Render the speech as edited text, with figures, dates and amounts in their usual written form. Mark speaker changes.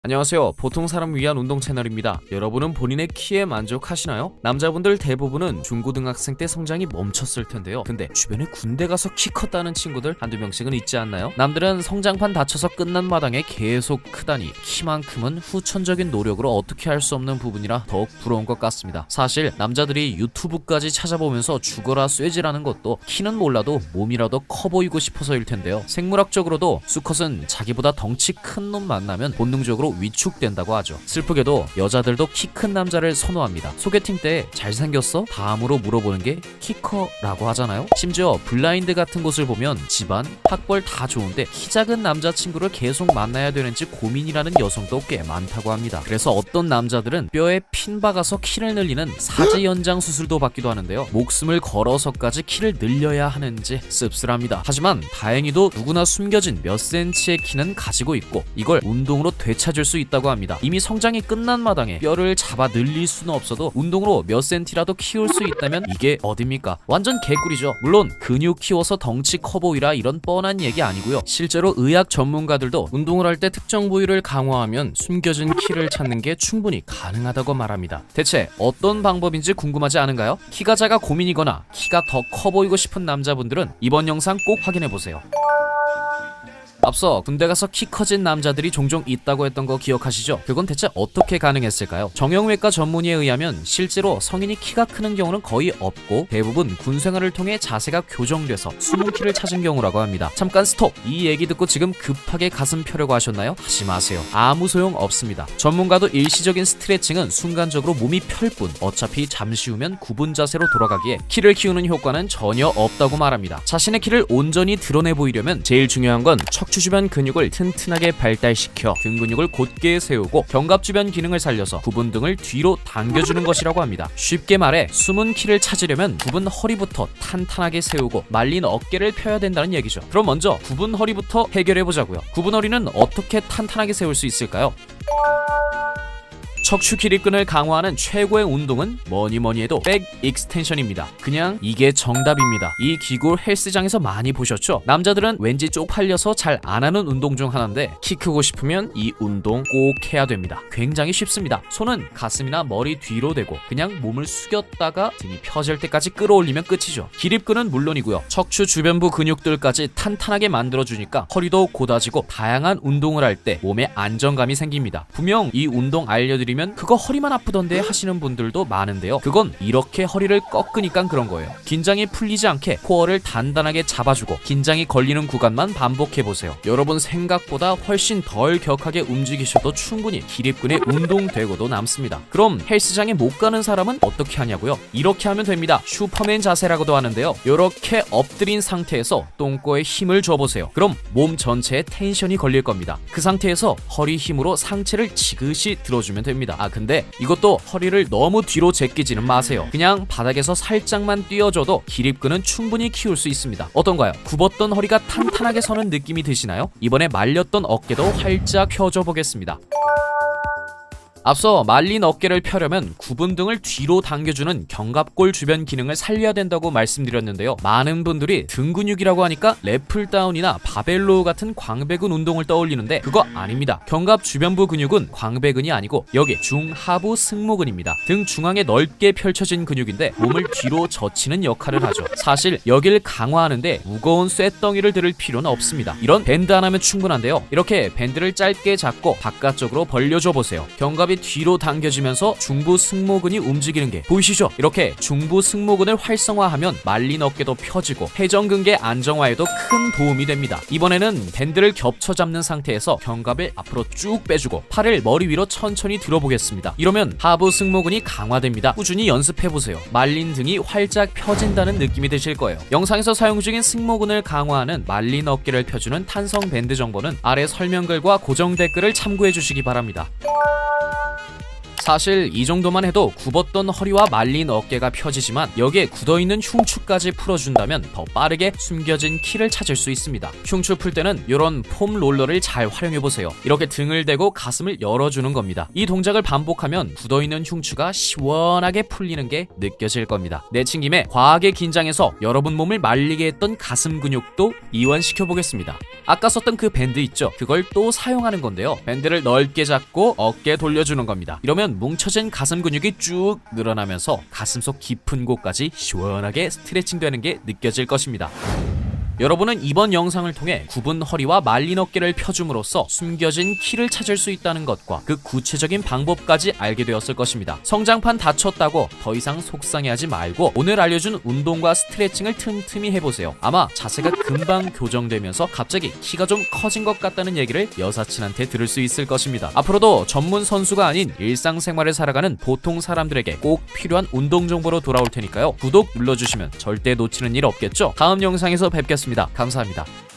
Speaker 1: 안녕하세요. 보통 사람 위한 운동 채널입니다. 여러분은 본인의 키에 만족하시나요? 남자분들 대부분은 중고등학생 때 성장이 멈췄을 텐데요. 근데 주변에 군대 가서 키 컸다는 친구들 한두 명씩은 있지 않나요? 남들은 성장판 다쳐서 끝난 마당에 계속 크다니 키만큼은 후천적인 노력으로 어떻게 할 수 없는 부분이라 더욱 부러운 것 같습니다. 사실 남자들이 유튜브까지 찾아보면서 죽어라 쇠질하는 것도 키는 몰라도 몸이라도 커 보이고 싶어서일 텐데요. 생물학적으로도 수컷은 자기보다 덩치 큰 놈 만나면 본능적으로 위축된다고 하죠. 슬프게도 여자들도 키 큰 남자를 선호합니다. 소개팅 때 잘생겼어? 다음으로 물어보는 게 키 커? 라고 하잖아요. 심지어 블라인드 같은 곳을 보면 집안, 학벌 다 좋은데 키 작은 남자친구를 계속 만나야 되는지 고민이라는 여성도 꽤 많다고 합니다. 그래서 어떤 남자들은 뼈에 핀 박아서 키를 늘리는 사지 연장 수술도 받기도 하는데요. 목숨을 걸어서까지 키를 늘려야 하는지 씁쓸합니다. 하지만 다행히도 누구나 숨겨진 몇 센치의 키는 가지고 있고 이걸 운동으로 되찾을 수 있다고 합니다. 이미 성장이 끝난 마당에 뼈를 잡아 늘릴 수는 없어도 운동으로 몇 센티라도 키울 수 있다면 이게 어딥니까? 완전 개꿀이죠. 물론 근육 키워서 덩치 커 보이라 이런 뻔한 얘기 아니고요. 실제로 의학 전문가들도 운동을 할 때 특정 부위를 강화하면 숨겨진 키를 찾는 게 충분히 가능하다고 말합니다. 대체 어떤 방법인지 궁금하지 않은가요? 키가 작아 고민이거나 키가 더 커 보이고 싶은 남자분들은 이번 영상 꼭 확인해보세요. 앞서 군대 가서 키 커진 남자들이 종종 있다고 했던 거 기억하시죠? 그건 대체 어떻게 가능했을까요? 정형외과 전문의에 의하면 실제로 성인이 키가 크는 경우는 거의 없고 대부분 군 생활을 통해 자세가 교정돼서 숨은 키를 찾은 경우라고 합니다. 잠깐 스톱! 이 얘기 듣고 지금 급하게 가슴 펴려고 하셨나요? 하지 마세요. 아무 소용 없습니다. 전문가도 일시적인 스트레칭은 순간적으로 몸이 펼 뿐 어차피 잠시 후면 굽은 자세로 돌아가기에 키를 키우는 효과는 전혀 없다고 말합니다. 자신의 키를 온전히 드러내 보이려면 제일 중요한 건 척추 주변 근육을 튼튼하게 발달시켜 등 근육을 곧게 세우고 견갑 주변 기능을 살려서 굽은 등을 뒤로 당겨주는 것이라고 합니다. 쉽게 말해 숨은 키를 찾으려면 굽은 허리부터 탄탄하게 세우고 말린 어깨를 펴야 된다는 얘기죠. 그럼 먼저 굽은 허리부터 해결해보자고요. 굽은 허리는 어떻게 탄탄하게 세울 수 있을까요? 척추 기립근을 강화하는 최고의 운동은 뭐니뭐니 해도 백 익스텐션입니다. 그냥 이게 정답입니다. 이 기구 헬스장에서 많이 보셨죠? 남자들은 왠지 쪽팔려서 잘 안 하는 운동 중 하나인데 키 크고 싶으면 이 운동 꼭 해야 됩니다. 굉장히 쉽습니다. 손은 가슴이나 머리 뒤로 대고 그냥 몸을 숙였다가 등이 펴질 때까지 끌어올리면 끝이죠. 기립근은 물론이고요. 척추 주변부 근육들까지 탄탄하게 만들어주니까 허리도 곧아지고 다양한 운동을 할 때 몸에 안정감이 생깁니다. 분명 이 운동 알려드리면 그거 허리만 아프던데 하시는 분들도 많은데요. 그건 이렇게 허리를 꺾으니까 그런 거예요. 긴장이 풀리지 않게 코어를 단단하게 잡아주고 긴장이 걸리는 구간만 반복해보세요. 여러분 생각보다 훨씬 덜 격하게 움직이셔도 충분히 기립근에 운동되고도 남습니다. 그럼 헬스장에 못 가는 사람은 어떻게 하냐고요? 이렇게 하면 됩니다. 슈퍼맨 자세라고도 하는데요. 이렇게 엎드린 상태에서 똥꼬에 힘을 줘보세요. 그럼 몸 전체에 텐션이 걸릴 겁니다. 그 상태에서 허리 힘으로 상체를 지그시 들어주면 됩니다. 근데 이것도 허리를 너무 뒤로 제끼지는 마세요. 그냥 바닥에서 살짝만 뛰어줘도 기립근은 충분히 키울 수 있습니다. 어떤가요? 굽었던 허리가 탄탄하게 서는 느낌이 드시나요? 이번에 말렸던 어깨도 활짝 펴줘 보겠습니다. 앞서 말린 어깨를 펴려면 굽은 등을 뒤로 당겨주는 견갑골 주변 기능을 살려야 된다고 말씀드렸는데요. 많은 분들이 등 근육이라고 하니까 랩풀다운이나 바벨로우 같은 광배근 운동을 떠올리는데 그거 아닙니다. 견갑 주변부 근육은 광배근이 아니고 여기 중하부 승모근입니다. 등 중앙에 넓게 펼쳐진 근육인데 몸을 뒤로 젖히는 역할을 하죠. 사실 여길 강화하는데 무거운 쇳덩이를 들을 필요는 없습니다. 이런 밴드 하나면 충분한데요. 이렇게 밴드를 짧게 잡고 바깥쪽으로 벌려줘 보세요. 견갑이 뒤로 당겨지면서 중부 승모근이 움직이는 게 보이시죠? 이렇게 중부 승모근을 활성화하면 말린 어깨도 펴지고 회전근개 안정화에도 큰 도움이 됩니다. 이번에는 밴드를 겹쳐 잡는 상태에서 견갑을 앞으로 쭉 빼주고 팔을 머리 위로 천천히 들어보겠습니다. 이러면 하부 승모근이 강화됩니다. 꾸준히 연습해보세요. 말린 등이 활짝 펴진다는 느낌이 드실 거예요. 영상에서 사용 중인 승모근을 강화하는 말린 어깨를 펴주는 탄성 밴드 정보는 아래 설명글과 고정 댓글을 참고해 주시기 바랍니다. 사실 이 정도만 해도 굽었던 허리와 말린 어깨가 펴지지만 여기에 굳어있는 흉추까지 풀어준다면 더 빠르게 숨겨진 키를 찾을 수 있습니다. 흉추 풀 때는 이런 폼 롤러를 잘 활용해보세요. 이렇게 등을 대고 가슴을 열어주는 겁니다. 이 동작을 반복하면 굳어있는 흉추가 시원하게 풀리는 게 느껴질 겁니다. 내친 김에 과하게 긴장해서 여러분 몸을 말리게 했던 가슴 근육도 이완시켜보겠습니다. 아까 썼던 그 밴드 있죠? 그걸 또 사용하는 건데요. 밴드를 넓게 잡고 어깨 돌려주는 겁니다. 이러면 뭉쳐진 가슴 근육이 쭉 늘어나면서 가슴속 깊은 곳까지 시원하게 스트레칭 되는 게 느껴질 것입니다. 여러분은 이번 영상을 통해 굽은 허리와 말린 어깨를 펴줌으로써 숨겨진 키를 찾을 수 있다는 것과 그 구체적인 방법까지 알게 되었을 것입니다. 성장판 다쳤다고 더 이상 속상해하지 말고 오늘 알려준 운동과 스트레칭을 틈틈이 해보세요. 아마 자세가 금방 교정되면서 갑자기 키가 좀 커진 것 같다는 얘기를 여사친한테 들을 수 있을 것입니다. 앞으로도 전문 선수가 아닌 일상생활을 살아가는 보통 사람들에게 꼭 필요한 운동 정보로 돌아올 테니까요. 구독 눌러주시면 절대 놓치는 일 없겠죠? 다음 영상에서 뵙겠습니다. 감사합니다.